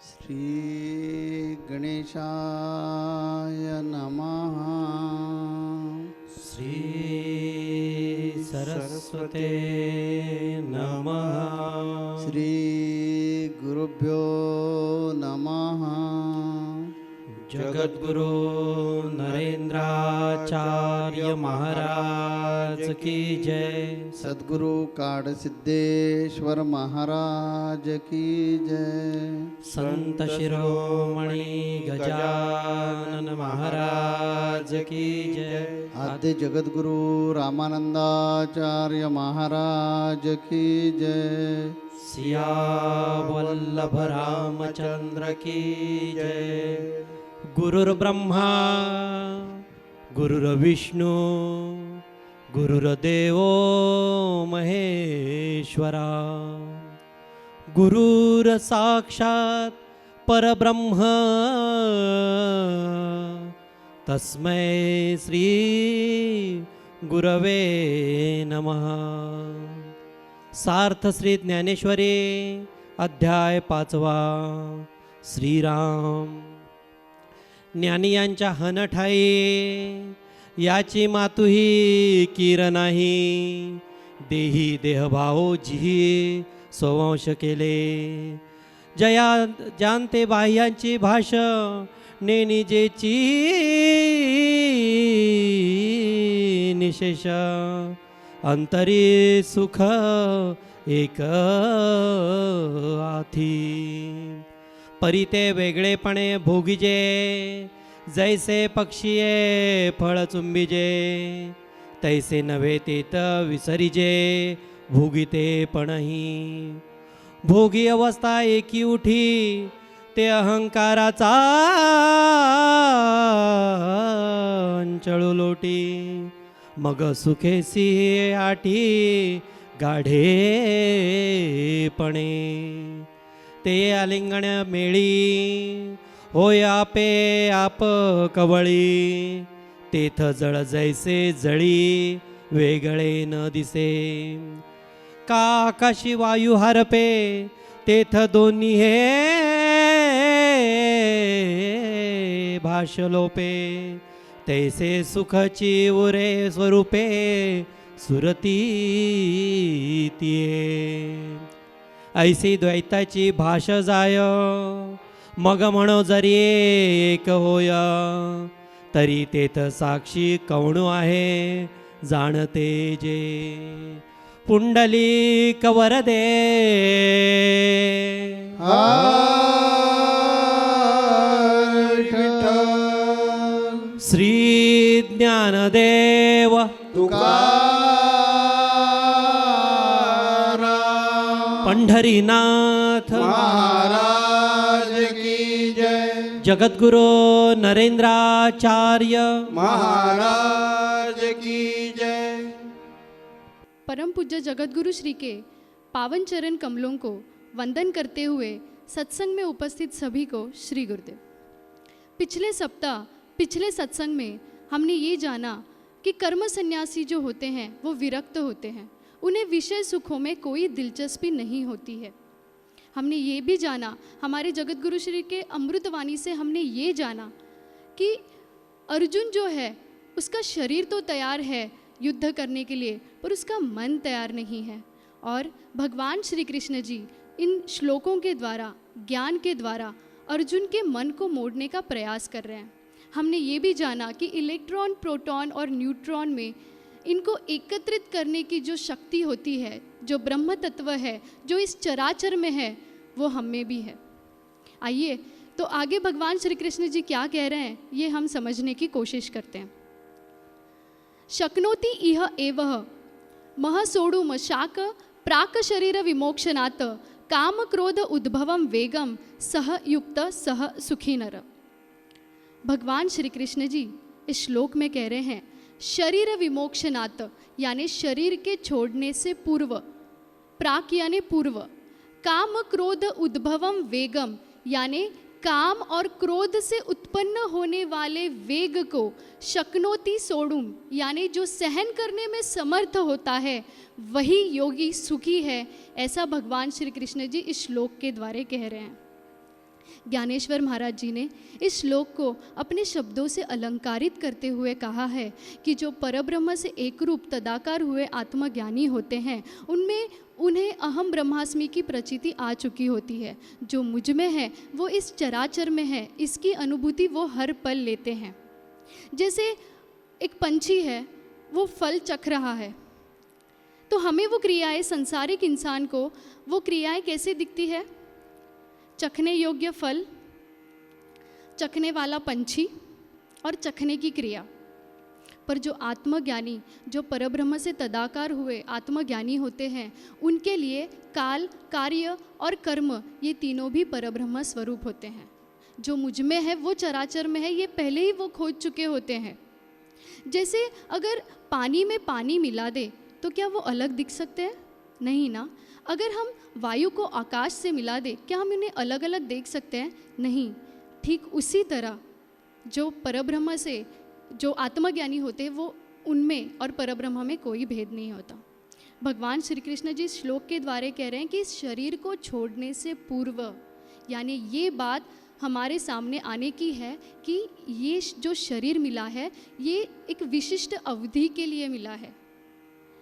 श्री गणेशाय नमः। श्री सरस्वते नमः। श्री गुरुभ्यो नमः। जगद्गुरु नरेंद्राचार्य महाराज की जय। सद्गुरु काड सिद्धेश्वर महाराज की जय। संत शिरोमणि गजानन महाराज की जय। आद्य जगद्गुरु रामानंदाचार्य महाराज की जय। सिया वल्लभ रामचंद्र की जय। गुरुर्ब्रह्मा गुरुर्विष्णू गुरुर्देव महेश्वरा। गुरुर्साक्षात् परब्रह्म तस्मै श्री गुरवे नमः। सार्थ श्री ज्ञानेश्वरी अध्याय 5वा। श्रीराम ज्ञानी यांच्या हनठाई याची मातुही कीर नाही। देही देहभाव जी स्वंश केले। जया जानते बाह्यांची भाष नेनिजेची निशेष। अंतरी सुख एक आथी। परिते वेगळेपणे भोगिजे जैसे पक्षीये फळ चुंबिजे। तैसे नव्हे तेत विसरिजे भोगिते पणही। भोगी अवस्था एकी उठी ते अहंकाराचा अंचळू लोटी। मग सुखेसी आठी गाढेपणे। ते आलिंगण मेळी होय आपे आप कवळी। तेथ जळ जैसे जळी वेगळे न दिसे। का आकाशी वायू हरपे तेथ दोन्ही हे भाष लोपे। तैसे सुखची उरे स्वरूपे सुरती तिये। ऐसी द्वैताची भाष जाय मग म्हणो जरी एक होय। तरी तेथ साक्षी कवणू आहे जाणते जे। पुंडलिक वरदे श्री ज्ञानदेव तुकाराम पंढरीनाथ महाराज की जय। जगद्गुरु नरेंद्राचार्य महाराज की जय। परम पूज्य जगद्गुरु श्री के पावन चरण कमलों को वंदन करते हुए सत्संग में उपस्थित सभी को श्री गुरुदेव। पिछले सप्ताह पिछले सत्संग में हमने ये जाना कि कर्म सन्यासी जो होते हैं वो विरक्त होते हैं। उन्हें विषय सुखों में कोई दिलचस्पी नहीं होती है। हमने ये भी जाना, हमारे जगद्गुरु श्री के अमृतवाणी से हमने ये जाना कि अर्जुन जो है उसका शरीर तो तैयार है युद्ध करने के लिए, पर उसका मन तैयार नहीं है। और भगवान श्री कृष्ण जी इन श्लोकों के द्वारा, ज्ञान के द्वारा अर्जुन के मन को मोड़ने का प्रयास कर रहे हैं। हमने ये भी जाना कि इलेक्ट्रॉन, प्रोटॉन और न्यूट्रॉन में इनको एकत्रित करने की जो शक्ति होती है, जो ब्रह्म तत्व है, जो इस चराचर में है, वो हम में भी है। आइए तो आगे भगवान श्री कृष्ण जी क्या कह रहे हैं ये हम समझने की कोशिश करते हैं। शक्नोति इह एवः मह सोडुम शाक प्राक शरीर विमोक्षनात् काम क्रोध उद्भवम वेगम सह युक्त सह सुखी नर। भगवान श्री कृष्ण जी इस श्लोक में कह रहे हैं शरीर विमोक्षनात् यानी शरीर के छोड़ने से पूर्व, प्राक यानी पूर्व, काम क्रोध उद्भवम वेगम यानी काम और क्रोध से उत्पन्न होने वाले वेग को शक्नोति सोडुम यानी जो सहन करने में समर्थ होता है वही योगी सुखी है। ऐसा भगवान श्री कृष्ण जी इस श्लोक के द्वारा कह रहे हैं। ज्ञानेश्वर महाराज जी ने इस श्लोक को अपने शब्दों से अलंकारित करते हुए कहा है कि जो परब्रह्म से एक रूप तदाकार हुए आत्मज्ञानी होते हैं उनमें उन्हें अहम ब्रह्मास्मि की प्रचिति आ चुकी होती है। जो मुझ में है वो इस चराचर में है, इसकी अनुभूति वो हर पल लेते हैं। जैसे एक पंछी है, वो फल चख रहा है, तो हमें वो क्रियाएं, संसारिक इंसान को वो क्रियाएं कैसे दिखती है? चखने योग्य फल, चखने वाला पंछी और चखने की क्रिया। पर जो आत्मज्ञानी, जो परब्रह्म से तदाकार हुए आत्मज्ञानी होते हैं, उनके लिए काल, कार्य और कर्म ये तीनों भी परब्रह्म स्वरूप होते हैं। जो मुझ में है वो चराचर में है, ये पहले ही वो खोज चुके होते हैं। जैसे अगर पानी में पानी मिला दे तो क्या वो अलग दिख सकते हैं? नहीं ना। अगर हम वायु को आकाश से मिला दे, क्या हम इन्हें अलग अलग देख सकते हैं? नहीं। ठीक उसी तरह जो परब्रह्म से, जो आत्मज्ञानी होते हैं, वो उनमें और परब्रह्म में कोई भेद नहीं होता। भगवान श्री कृष्ण जी इस श्लोक के द्वारा कह रहे हैं कि इस शरीर को छोड़ने से पूर्व, यानी ये बात हमारे सामने आने की है कि ये जो शरीर मिला है ये एक विशिष्ट अवधि के लिए मिला है,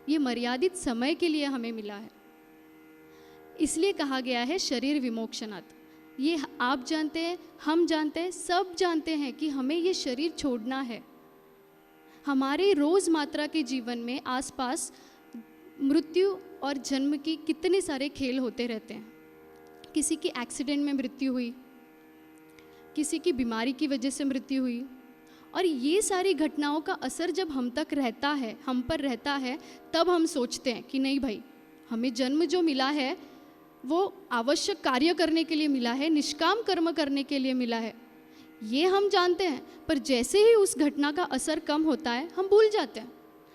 ये मर्यादित समय के लिए हमें मिला है। इसलिए कहा गया है शरीर विमोक्षणात्। ये आप जानते हैं, हम जानते हैं, सब जानते हैं कि हमें ये शरीर छोड़ना है। हमारे रोज़मात्रा के जीवन में आसपास मृत्यु और जन्म की कितने सारे खेल होते रहते हैं। किसी की एक्सीडेंट में मृत्यु हुई, किसी की बीमारी की वजह से मृत्यु हुई, और ये सारी घटनाओं का असर जब हम तक रहता है, हम पर रहता है, तब हम सोचते हैं कि नहीं भाई, हमें जन्म जो मिला है वो आवश्यक कार्य करने के लिए मिला है, निष्काम कर्म करने के लिए मिला है, ये हम जानते हैं। पर जैसे ही उस घटना का असर कम होता है हम भूल जाते हैं,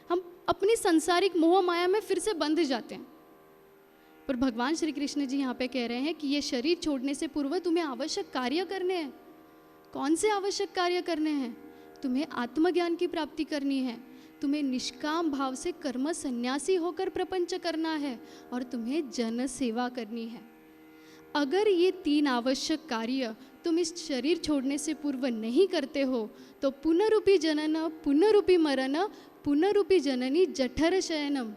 हम अपनी सांसारिक मोह माया में फिर से बंध जाते हैं। पर भगवान श्री कृष्ण जी यहाँ पे कह रहे हैं कि ये शरीर छोड़ने से पूर्व तुम्हें आवश्यक कार्य करने हैं। कौन से आवश्यक कार्य करने हैं? तुम्हें आत्मज्ञान की प्राप्ति करनी है, तुम्हें निष्काम भाव से कर्म सन्यासी होकर प्रपंच करना है, और तुम्हें जन सेवा करनी है। अगर ये तीन आवश्यक कार्य तुम इस शरीर छोड़ने से पूर्व नहीं करते हो तो पुनरूपी जनन, पुनरूपी मरण, पुनरूपी जननी जठर शयनम,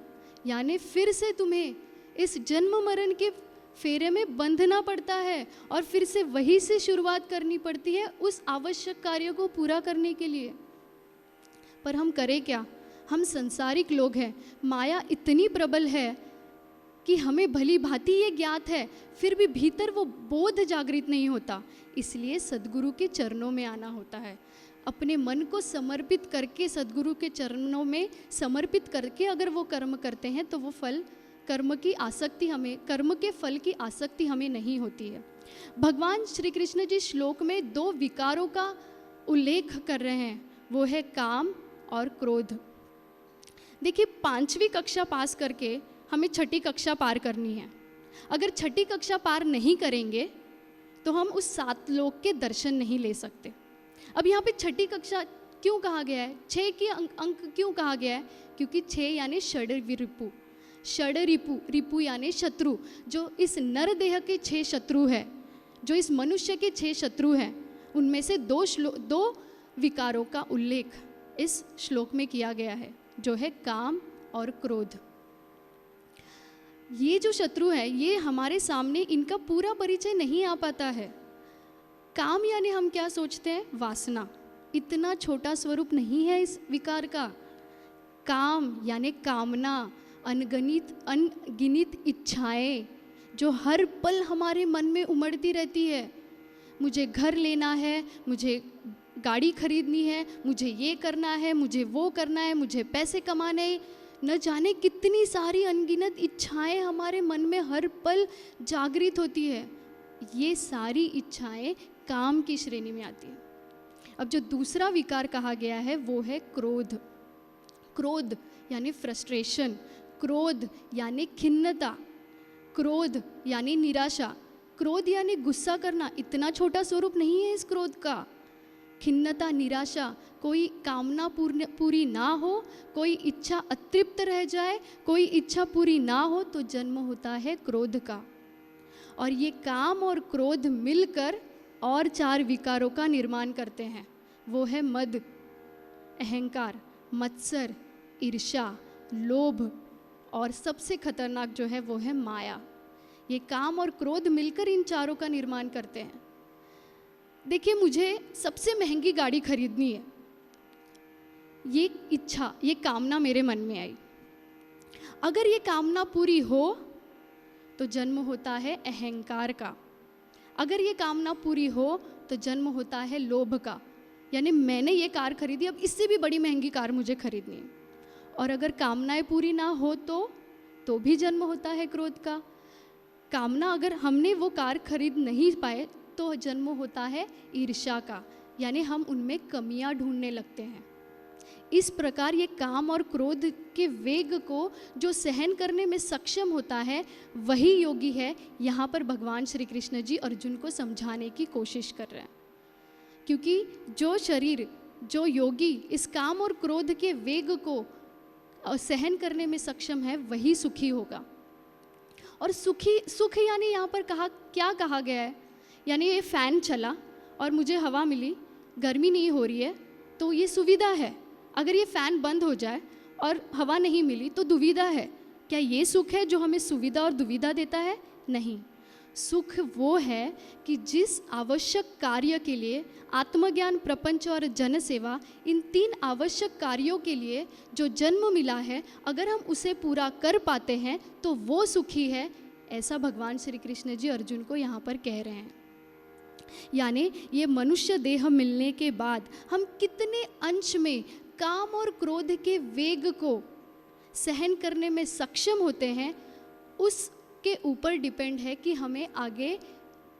यानी फिर से तुम्हें इस जन्म मरण के फेरे में बंधना पड़ता है और फिर से वही से शुरुआत करनी पड़ती है उस आवश्यक कार्य को पूरा करने के लिए। पर हम करें क्या? हम संसारिक लोग हैं, माया इतनी प्रबल है कि हमें भली भांति ये ज्ञात है, फिर भी भीतर वो बोध जागृत नहीं होता। इसलिए सद्गुरु के चरणों में आना होता है, अपने मन को समर्पित करके सद्गुरु के चरणों में समर्पित करके अगर वो कर्म करते हैं तो वो फल, कर्म की आसक्ति हमें, कर्म के फल की आसक्ति हमें नहीं होती है। भगवान श्री कृष्ण जी श्लोक में दो विकारों का उल्लेख कर रहे हैं, वो है काम और क्रोध। देखिए, 5वीं कक्षा पास करके हमें 6ठी कक्षा पार करनी है। अगर 6ठी कक्षा पार नहीं करेंगे तो हम उस 7 लोक के दर्शन नहीं ले सकते। अब यहाँ पे 6ठी कक्षा क्यों कहा गया है, 6 की अंक क्यों कहा गया है? क्योंकि 6 यानी षड रिपु, षड रिपु, रिपु यानी शत्रु। जो इस नर देह के 6 शत्रु है, जो इस मनुष्य के 6 शत्रु हैं, उनमें से 2 विकारों का उल्लेख इस श्लोक में किया गया है, जो है काम और क्रोध। ये जो शत्रु है, ये हमारे सामने इनका पूरा परिचय नहीं आ पाता है। काम यानी हम क्या सोचते हैं? वासना। इतना छोटा स्वरूप नहीं है इस विकार का। काम यानी कामना, अनगिनित इच्छाएं जो हर पल हमारे मन में उमड़ती रहती है। मुझे घर लेना है, मुझे गाड़ी खरीदनी है, मुझे ये करना है, मुझे वो करना है, मुझे पैसे कमाने, न जाने कितनी सारी अनगिनत इच्छाएं हमारे मन में हर पल जागृत होती है। ये सारी इच्छाएं काम की श्रेणी में आती है। अब जो दूसरा विकार कहा गया है वो है क्रोध। क्रोध यानी फ्रस्ट्रेशन, क्रोध यानी खिन्नता, क्रोध यानी निराशा, क्रोध यानी गुस्सा करना। इतना छोटा स्वरूप नहीं है इस क्रोध का। खिन्नता, निराशा, कोई कामना पूरी ना हो, कोई इच्छा अतृप्त रह जाए, कोई इच्छा पूरी ना हो तो जन्म होता है क्रोध का। और ये काम और क्रोध मिलकर और 4 विकारों का निर्माण करते हैं। वो है मद, अहंकार, मत्सर, ईर्ष्या, लोभ और सबसे खतरनाक जो है वो है माया। ये काम और क्रोध मिलकर इन चारों का निर्माण करते हैं। देखिए, मुझे सबसे महंगी गाड़ी खरीदनी है, ये इच्छा, ये कामना मेरे मन में आई। अगर ये कामना पूरी हो तो जन्म होता है अहंकार का। अगर ये कामना पूरी हो तो जन्म होता है लोभ का, यानी मैंने ये कार खरीदी, अब इससे भी बड़ी महंगी कार मुझे खरीदनी है। और अगर कामनाएं पूरी ना हो तो भी जन्म होता है क्रोध का। कामना, अगर हमने वो कार खरीद नहीं पाए तो जन्म होता है ईर्ष्या का, यानी हम उनमें कमियां ढूंढने लगते हैं। इस प्रकार ये काम और क्रोध के वेग को जो सहन करने में सक्षम होता है वही योगी है। यहाँ पर भगवान श्री कृष्ण जी अर्जुन को समझाने की कोशिश कर रहे हैं, क्योंकि जो शरीर, जो योगी इस काम और क्रोध के वेग को सहन करने में सक्षम है वही सुखी होगा। और सुख यानी यहाँ पर क्या कहा गया है, यानी ये फ़ैन चला और मुझे हवा मिली, गर्मी नहीं हो रही है, तो ये सुविधा है। अगर ये फ़ैन बंद हो जाए और हवा नहीं मिली तो दुविधा है। क्या ये सुख है जो हमें सुविधा और दुविधा देता है? नहीं। सुख वो है कि जिस आवश्यक कार्य के लिए आत्मज्ञान, प्रपंच और जन सेवा, इन 3 आवश्यक कार्यों के लिए जो जन्म मिला है, अगर हम उसे पूरा कर पाते हैं तो वो सुखी है। ऐसा भगवान श्री कृष्ण जी अर्जुन को यहाँ पर कह रहे हैं। यानी ये मनुष्य देह मिलने के बाद हम कितने अंश में काम और क्रोध के वेग को सहन करने में सक्षम होते हैं, उसके ऊपर डिपेंड है कि हमें आगे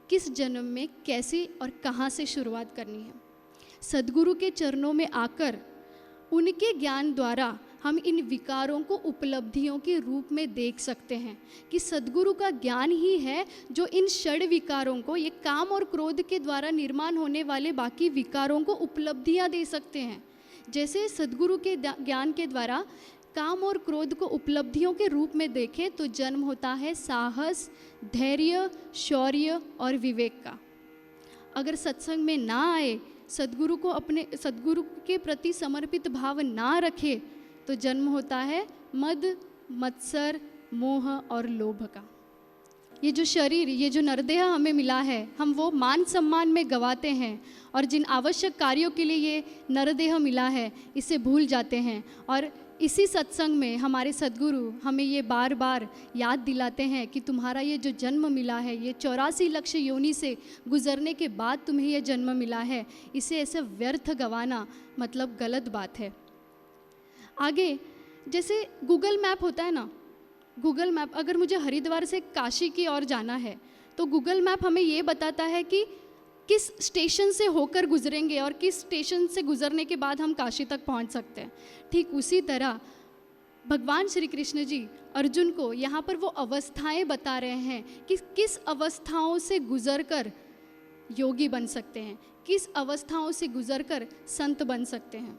किस जन्म में कैसे और कहाँ से शुरुआत करनी है। सद्गुरु के चरणों में आकर उनके ज्ञान द्वारा हम इन विकारों को उपलब्धियों के रूप में देख सकते हैं कि सद्गुरु का ज्ञान ही है जो इन षड विकारों को, ये काम और क्रोध के द्वारा निर्माण होने वाले बाकी विकारों को उपलब्धियां दे सकते हैं। जैसे सद्गुरु के ज्ञान के द्वारा काम और क्रोध को उपलब्धियों के रूप में देखें तो जन्म होता है साहस, धैर्य, शौर्य और विवेक का। अगर सत्संग में ना आए, सद्गुरु को अपने सद्गुरु के प्रति समर्पित भाव ना रखे तो जन्म होता है मद, मत्सर, मोह और लोभ का। ये जो शरीर, ये जो नरदेह हमें मिला है, हम वो मान सम्मान में गंवाते हैं और जिन आवश्यक कार्यों के लिए ये नरदेह मिला है इसे भूल जाते हैं। और इसी सत्संग में हमारे सद्गुरु हमें ये बार बार याद दिलाते हैं कि तुम्हारा ये जो जन्म मिला है, ये 84 लक्ष योनि से गुजरने के बाद तुम्हें ये जन्म मिला है, इसे ऐसे व्यर्थ गंवाना मतलब गलत बात है। आगे जैसे गूगल मैप होता है ना, गूगल मैप, अगर मुझे हरिद्वार से काशी की ओर जाना है तो गूगल मैप हमें ये बताता है कि किस स्टेशन से होकर गुजरेंगे और किस स्टेशन से गुजरने के बाद हम काशी तक पहुंच सकते हैं। ठीक उसी तरह भगवान श्री कृष्ण जी अर्जुन को यहाँ पर वो अवस्थाएं बता रहे हैं कि किस अवस्थाओं से गुजरकर योगी बन सकते हैं, किस अवस्थाओं से गुजरकर संत बन सकते हैं।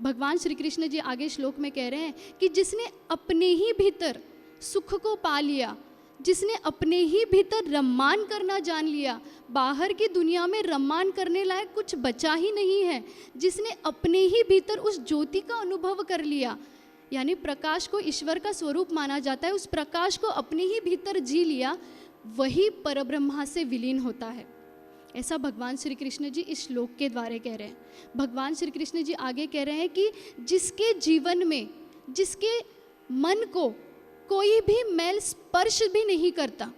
भगवान श्री कृष्ण जी आगे श्लोक में कह रहे हैं कि जिसने अपने ही भीतर सुख को पा लिया, जिसने अपने ही भीतर रम्मान करना जान लिया, बाहर की दुनिया में रम्मान करने लायक कुछ बचा ही नहीं है, जिसने अपने ही भीतर उस ज्योति का अनुभव कर लिया, यानी प्रकाश को ईश्वर का स्वरूप माना जाता है, उस प्रकाश को अपने ही भीतर जी लिया, वही परब्रह्मा से विलीन होता है। ऐसा भगवान श्री कृष्ण जी इस श्लोक के द्वारा कह रहे हैं। भगवान श्री कृष्ण जी आगे कह रहे हैं कि जिसके जीवन में, जिसके मन को कोई भी मैल स्पर्श भी नहीं करता,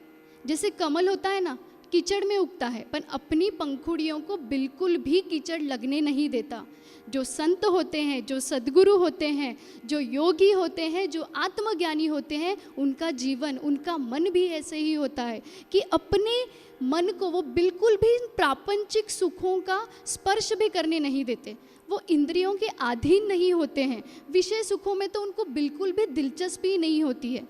जैसे कमल होता है ना, कीचड़ में उगता है पर अपनी पंखुड़ियों को बिल्कुल भी कीचड़ लगने नहीं देता। जो संत होते हैं, जो सद्गुरु होते हैं, जो योगी होते हैं, जो आत्मज्ञानी होते हैं, उनका जीवन, उनका मन भी ऐसे ही होता है कि अपने मन को वो बिल्कुल भी प्रापंचिक सुखों का स्पर्श भी करने नहीं देते। वो इंद्रियों के अधीन नहीं होते हैं, विषय सुखों में तो उनको बिल्कुल भी दिलचस्पी नहीं होती है।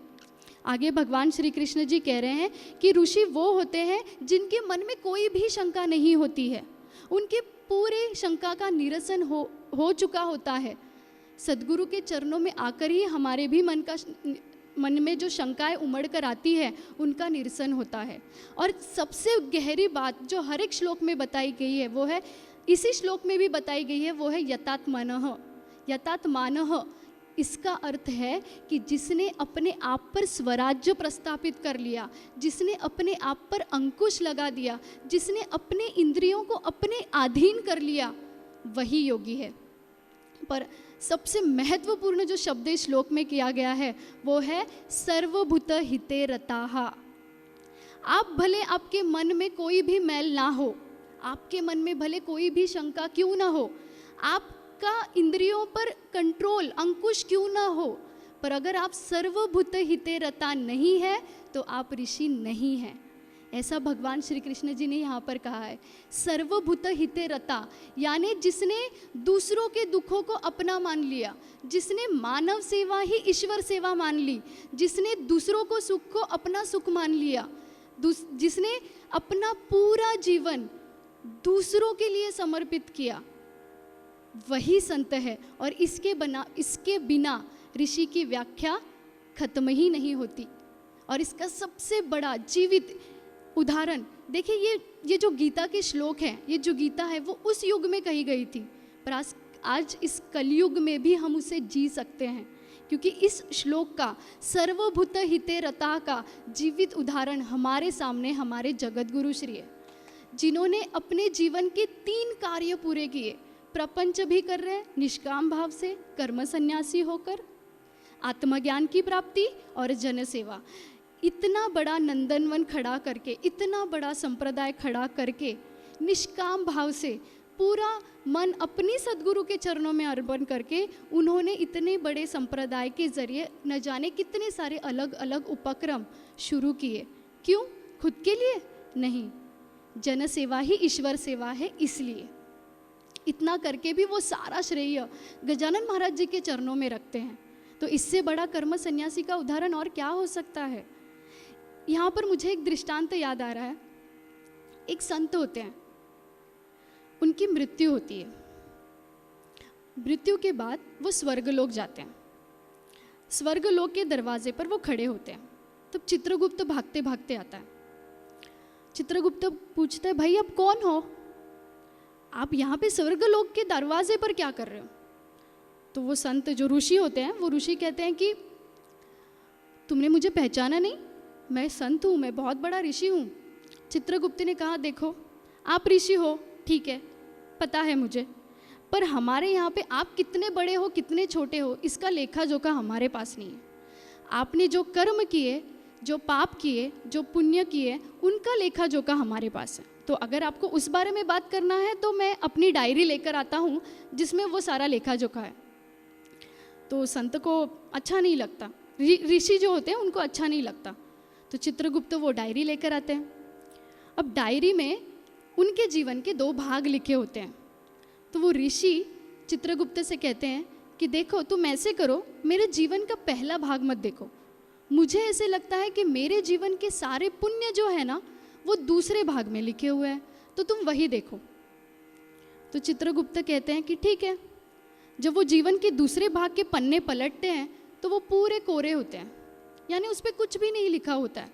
आगे भगवान श्री कृष्ण जी कह रहे हैं कि ऋषि वो होते हैं जिनके मन में कोई भी शंका नहीं होती है, उनके पूरे शंका का निरसन हो चुका होता है। सद्गुरु के चरणों में आकर ही हमारे भी मन का मन में जो शंकाएं उमड़ कर आती है उनका निरसन होता है। और सबसे गहरी बात जो हर एक श्लोक में बताई गई है वो है, इसी श्लोक में भी बताई गई है, वो है यतात्मानः। यतात्मानः इसका अर्थ है कि जिसने अपने आप पर स्वराज्य प्रस्थापित कर लिया, जिसने अपने आप पर अंकुश लगा दिया, जिसने अपने इंद्रियों को अपने अधीन कर लिया, वही योगी है। पर सबसे महत्वपूर्ण जो शब्द इस श्लोक में किया गया है वो है सर्वभूत हिते रताः। आप भले आपके मन में कोई भी मैल ना हो, आपके मन में भले कोई भी शंका क्यों ना हो, आपका इंद्रियों पर कंट्रोल अंकुश क्यों ना हो, पर अगर आप सर्वभूत हिते रता नहीं है तो आप ऋषि नहीं हैं। ऐसा भगवान श्री कृष्ण जी ने यहाँ पर कहा है। सर्वभूत हिते रता यानी जिसने दूसरों के दुखों को अपना मान लिया, जिसने मानव सेवा ही ईश्वर सेवा मान ली, जिसने दूसरों को सुख को अपना सुख मान लिया, जिसने अपना पूरा जीवन दूसरों के लिए समर्पित किया, वही संत है। और इसके बिना ऋषि की व्याख्या खत्म ही नहीं होती। और इसका सबसे बड़ा जीवित उदाहरण देखिए, ये जो गीता के श्लोक हैं, ये जो गीता है वो उस युग में कही गई थी, पर आज इस कलयुग में भी हम उसे जी सकते हैं, क्योंकि इस श्लोक का सर्वभूत हिते रता का जीवित उदाहरण हमारे सामने हमारे जगत गुरु श्री है, जिन्होंने अपने जीवन के 3 कार्य पूरे किए। प्रपंच भी कर रहे हैं निष्काम भाव से, कर्म सन्यासी होकर, आत्मज्ञान की प्राप्ति और जन सेवा। इतना बड़ा नंदनवन खड़ा करके, इतना बड़ा संप्रदाय खड़ा करके, निष्काम भाव से पूरा मन अपनी सद्गुरु के चरणों में अर्पण करके उन्होंने इतने बड़े संप्रदाय के जरिए न जाने कितने सारे अलग अलग उपक्रम शुरू किए। क्यों? खुद के लिए नहीं, जन सेवा ही ईश्वर सेवा है, इसलिए। इतना करके भी वो सारा श्रेय गजानन महाराज जी के चरणों में रखते हैं। तो इससे बड़ा कर्म सन्यासी का उदाहरण और क्या हो सकता है। यहाँ पर मुझे एक दृष्टांत याद आ रहा है। एक संत होते हैं, उनकी मृत्यु होती है। मृत्यु के बाद वो स्वर्गलोक जाते हैं। स्वर्गलोक के दरवाजे पर वो खड़े होते हैं। तब चित्रगुप्त भागते भागते आता है। चित्रगुप्त पूछता है, भाई आप कौन हो? आप यहाँ पे स्वर्गलोक के दरवाजे पर क्या कर रहे हो? तो वो संत जो ऋषि होते हैं, वो ऋषि कहते हैं कि तुमने मुझे पहचाना नहीं, मैं संत हूँ, मैं बहुत बड़ा ऋषि हूँ। चित्रगुप्त ने कहा, देखो आप ऋषि हो, ठीक है, पता है मुझे, पर हमारे यहाँ पे आप कितने बड़े हो कितने छोटे हो इसका लेखा जोखा हमारे पास नहीं है। आपने जो कर्म किए, जो पाप किए, जो पुण्य किए, उनका लेखा जोखा हमारे पास है। तो अगर आपको उस बारे में बात करना है तो मैं अपनी डायरी लेकर आता हूँ जिसमें वो सारा लेखा जोखा है। तो संत को अच्छा नहीं लगता, ऋषि जो होते हैं उनको अच्छा नहीं लगता। तो चित्रगुप्त वो डायरी लेकर आते हैं। अब डायरी में उनके जीवन के 2 भाग लिखे होते हैं। तो वो ऋषि चित्रगुप्त से कहते हैं कि देखो तुम ऐसे करो, मेरे जीवन का पहला भाग मत देखो, मुझे ऐसे लगता है कि मेरे जीवन के सारे पुण्य जो है ना वो दूसरे भाग में लिखे हुए हैं, तो तुम वही देखो। तो चित्रगुप्त कहते हैं कि ठीक है। जब वो जीवन के दूसरे भाग के पन्ने पलटते हैं तो वो पूरे कोरे होते हैं, यानी उस पर कुछ भी नहीं लिखा होता है।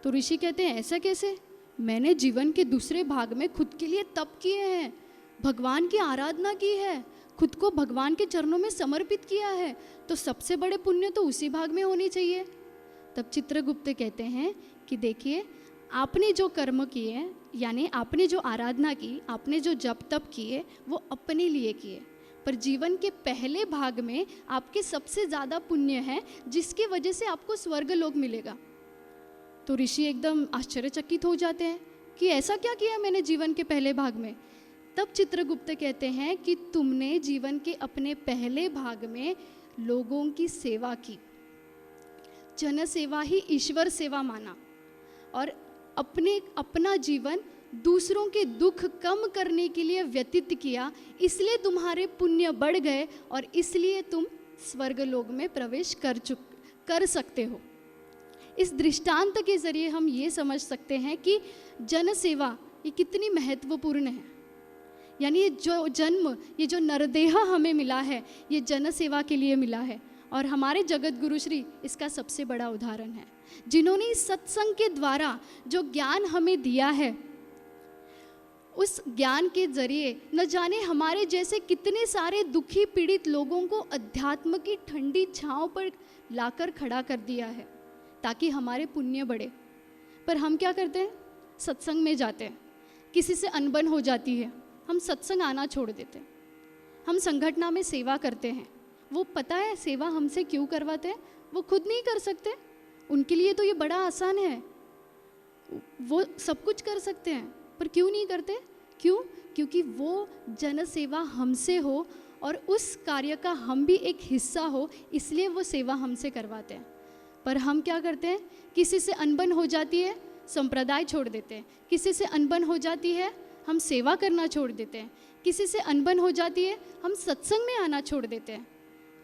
तो ऋषि कहते हैं ऐसा कैसे? मैंने जीवन के दूसरे भाग में खुद के लिए तप किए हैं, भगवान की आराधना की है, खुद को भगवान के चरणों में समर्पित किया है, तो सबसे बड़े पुण्य तो उसी भाग में होने चाहिए। तब चित्रगुप्त कहते हैं कि देखिए, आपने जो कर्म किए, यानी आपने जो आराधना की, आपने जो जप तप किए, वो अपने लिए किए, पर जीवन के पहले भाग में आपके सबसे ज़्यादा पुण्य है जिसकी वजह से आपको स्वर्गलोक मिलेगा। तो ऋषि एकदम आश्चर्यचकित हो जाते हैं कि ऐसा क्या किया मैंने जीवन के पहले भाग में। तब चित्रगुप्त कहते हैं कि तुमने जीवन के अपने पहले भाग में लोगों की सेवा की, जन सेवा ही ईश्वर सेवा माना, और अपना जीवन दूसरों के दुख कम करने के लिए व्यतीत किया, इसलिए तुम्हारे पुण्य बढ़ गए और इसलिए तुम स्वर्गलोक में प्रवेश कर सकते हो। इस दृष्टांत के जरिए हम ये समझ सकते हैं कि जन सेवा ये कितनी महत्वपूर्ण है। यानी ये जो जन्म, ये जो नरदेह हमें मिला है, ये जन सेवा के लिए मिला है। और हमारे जगत गुरु श्री इसका सबसे बड़ा उदाहरण है, जिन्होंने इस सत्संग के द्वारा जो ज्ञान हमें दिया है, उस ज्ञान के जरिए न जाने हमारे जैसे कितने सारे दुखी पीड़ित लोगों को अध्यात्म की ठंडी छांव पर लाकर खड़ा कर दिया है, ताकि हमारे पुण्य बढ़े। पर हम क्या करते हैं, सत्संग में जाते हैं, किसी से अनबन हो जाती है, हम सत्संग आना छोड़ देते हैं। हम संगठना में सेवा करते हैं, वो पता है सेवा हमसे क्यों करवाते हैं, वो खुद नहीं कर सकते, उनके लिए तो ये बड़ा आसान है, वो सब कुछ कर सकते हैं, पर क्यों नहीं करते? क्यों? क्योंकि वो जन सेवा हमसे हो और उस कार्य का हम भी एक हिस्सा हो, इसलिए वो सेवा हमसे करवाते हैं। पर हम क्या करते हैं, किसी से अनबन हो जाती है, संप्रदाय छोड़ देते हैं, किसी से अनबन हो जाती है, हम सेवा करना छोड़ देते हैं, किसी से अनबन हो जाती है, हम सत्संग में आना छोड़ देते हैं।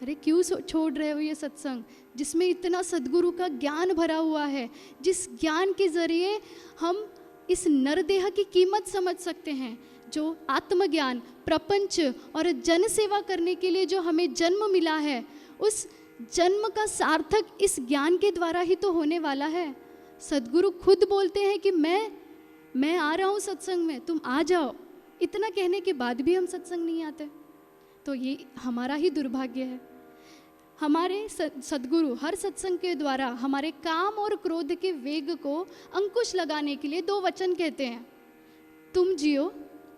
अरे क्यों छोड़ रहे हो ये सत्संग जिसमें इतना सद्गुरु का ज्ञान भरा हुआ है, जिस ज्ञान के जरिए हम इस नरदेह की कीमत समझ सकते हैं, जो आत्मज्ञान, प्रपंच और जन सेवा करने के लिए जो हमें जन्म मिला है, उस जन्म का सार्थक इस ज्ञान के द्वारा ही तो होने वाला है। सद्गुरु खुद बोलते हैं कि मैं आ रहा हूँ सत्संग में, तुम आ जाओ। इतना कहने के बाद भी हम सत्संग नहीं आते, तो ये हमारा ही दुर्भाग्य है। हमारे सद्गुरु हर सत्संग के द्वारा हमारे काम और क्रोध के वेग को अंकुश लगाने के लिए 2 वचन कहते हैं, तुम जियो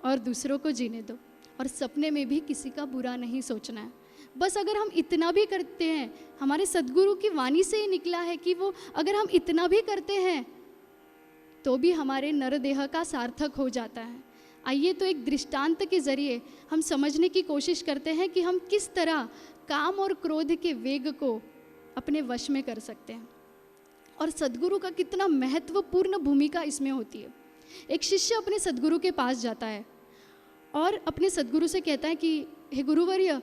और दूसरों को जीने दो, और सपने में भी किसी का बुरा नहीं सोचना है। बस अगर हम इतना भी करते हैं, हमारे सद्गुरु की वाणी से ही निकला है कि वो अगर हम इतना भी करते हैं तो भी हमारे नरदेह का सार्थक हो जाता है। आइए तो एक दृष्टांत के जरिए हम समझने की कोशिश करते हैं कि हम किस तरह काम और क्रोध के वेग को अपने वश में कर सकते हैं, और सद्गुरु का कितना महत्वपूर्ण भूमिका इसमें होती है। एक शिष्य अपने सद्गुरु के पास जाता है और अपने सद्गुरु से कहता है कि हे गुरुवर्य,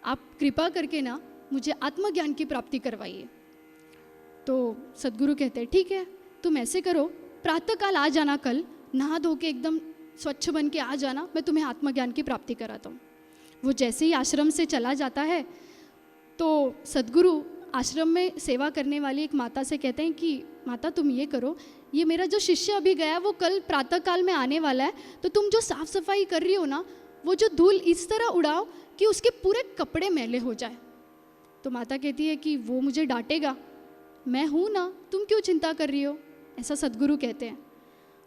आप कृपा करके ना मुझे आत्मज्ञान की प्राप्ति करवाइए। तो सद्गुरु कहते हैं ठीक है, तुम ऐसे करो, प्रातःकाल आ जाना, कल नहा धो के एकदम स्वच्छ बन के आ जाना, मैं तुम्हें आत्मज्ञान की प्राप्ति कराता हूँ। वो जैसे ही आश्रम से चला जाता है तो सद्गुरु आश्रम में सेवा करने वाली एक माता से कहते हैं कि माता तुम ये करो, ये मेरा जो शिष्य अभी गया वो कल प्रातःकाल में आने वाला है, तो तुम जो साफ सफाई कर रही हो ना, वो जो धूल इस तरह उड़ाओ कि उसके पूरे कपड़े मैले हो जाए। तो माता कहती है कि वो मुझे डांटेगा, मैं हूँ ना, तुम क्यों चिंता कर रही हो, ऐसा सद्गुरु कहते हैं।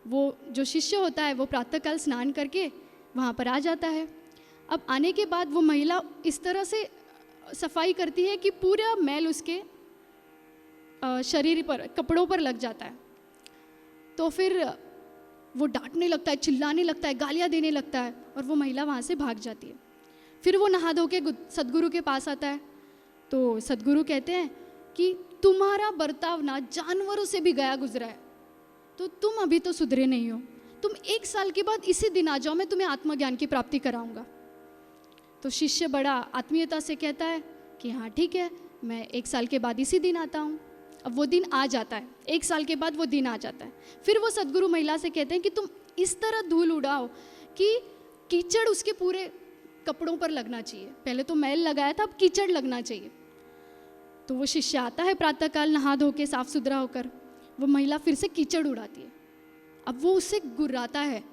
वो जो शिष्य होता है वो प्रातःकाल स्नान करके वहाँ पर आ जाता है। अब आने के बाद वो महिला इस तरह से सफाई करती है कि पूरा मैल उसके शरीर पर, कपड़ों पर लग जाता है। तो फिर वो डांटने लगता है, चिल्लाने लगता है, गालियाँ देने लगता है, और वो महिला वहाँ से भाग जाती है। फिर वो नहा धो के सद्गुरु के पास आता है। तो सद्गुरु कहते हैं कि तुम्हारा बर्ताव ना जानवरों से भी गया गुजरा है, तो तुम अभी तो सुधरे नहीं हो, तुम 1 साल के बाद इसी दिन आ जाओ, मैं तुम्हें आत्मज्ञान की प्राप्ति कराऊंगा। तो शिष्य बड़ा आत्मीयता से कहता है कि हाँ ठीक है, मैं 1 साल के बाद इसी दिन आता हूँ। अब वो दिन आ जाता है, 1 साल के बाद वो दिन आ जाता है। फिर वो सद्गुरु महिला से कहते हैं कि तुम इस तरह धूल उड़ाओ कि कीचड़ उसके पूरे कपड़ों पर लगना चाहिए, पहले तो मैल लगाया था, अब कीचड़ लगना चाहिए। तो वो शिष्य आता है प्रातःकाल नहा धो के साफ सुथरा होकर, वो महिला फिर से कीचड़ उड़ाती है। अब वो उससे गुर्राता है,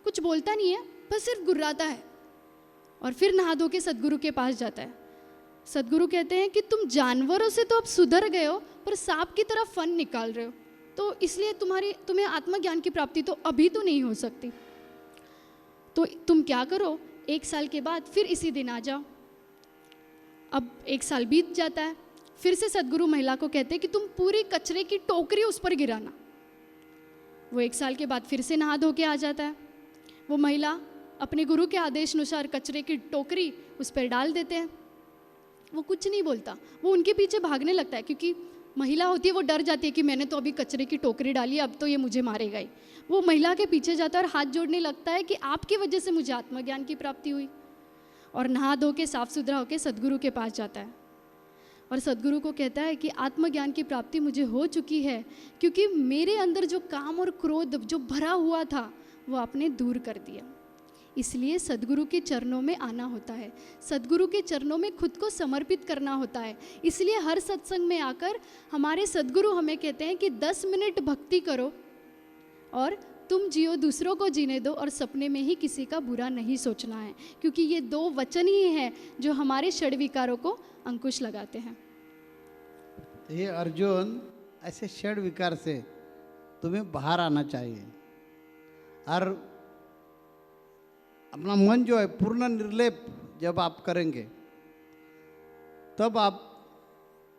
कुछ बोलता नहीं है, बस सिर्फ गुर्राता है, और फिर नहा धो के सद्गुरु के पास जाता है। सद्गुरु कहते हैं कि तुम जानवरों से तो अब सुधर गए हो, पर सांप की तरह फन निकाल रहे हो, तो इसलिए तुम्हें आत्मज्ञान की प्राप्ति तो अभी तो नहीं हो सकती। तो तुम क्या करो, 1 साल के बाद फिर इसी दिन आ जाओ। अब 1 साल बीत जाता है। फिर से सद्गुरु महिला को कहते हैं कि तुम पूरी कचरे की टोकरी उस पर गिराना। वो 1 साल के बाद फिर से नहा धो के आ जाता है। वो महिला अपने गुरु के आदेश अनुसार कचरे की टोकरी उस पर डाल देते हैं। वो कुछ नहीं बोलता, वो उनके पीछे भागने लगता है, क्योंकि महिला होती है वो डर जाती है कि मैंने तो अभी कचरे की टोकरी डाली, अब तो ये मुझे मारेगा ही। वो महिला के पीछे जाता है और हाथ जोड़ने लगता है कि आपकी वजह से मुझे आत्मज्ञान की प्राप्ति हुई, और नहा धो के साफ सुथरा होकर सद्गुरु के पास जाता है और सद्गुरु को कहता है कि आत्मज्ञान की प्राप्ति मुझे हो चुकी है, क्योंकि मेरे अंदर जो काम और क्रोध जो भरा हुआ था वो आपने दूर कर दिया। इसलिए सद्गुरु के चरणों में आना होता है, सद्गुरु के चरणों में खुद को समर्पित करना होता है। इसलिए हर सत्संग में आकर हमारे सद्गुरु हमें कहते हैं कि 10 मिनट भक्ति करो और तुम जियो, दूसरों को जीने दो, और सपने में ही किसी का बुरा नहीं सोचना है, क्योंकि ये 2 वचन ही हैं जो हमारे षड विकारों को अंकुश लगाते हैं। ये अर्जुन, ऐसे षड विकार से तुम्हें बाहर आना चाहिए और अपना मन जो है पूर्ण निर्लेप जब आप करेंगे तब आप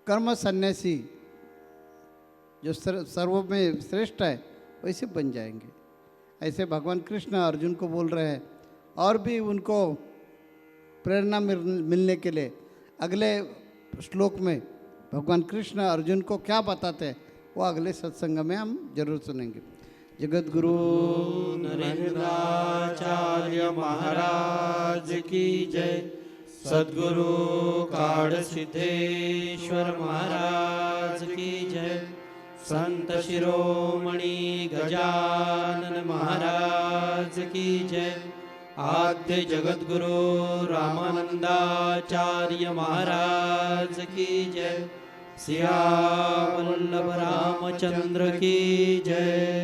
कर्म सन्यासी जो सर्व में श्रेष्ठ है वैसे बन जाएंगे। ऐसे भगवान कृष्ण अर्जुन को बोल रहे हैं और भी उनको प्रेरणा मिलने के लिए अगले श्लोक में भगवान कृष्ण अर्जुन को क्या बताते हैं वो अगले सत्संग में हम जरूर सुनेंगे। जगत गुरु नरेंद्राचार्य महाराज की जय। सद्गुरु काड़ सिद्धेश्वर महाराज की जय। संत शिरोमणि गजानन महाराज की जय। आद्य जगत गुरु रामानंदाचार्य महाराज की जय। सिया वल्लभ रामचंद्र की जय।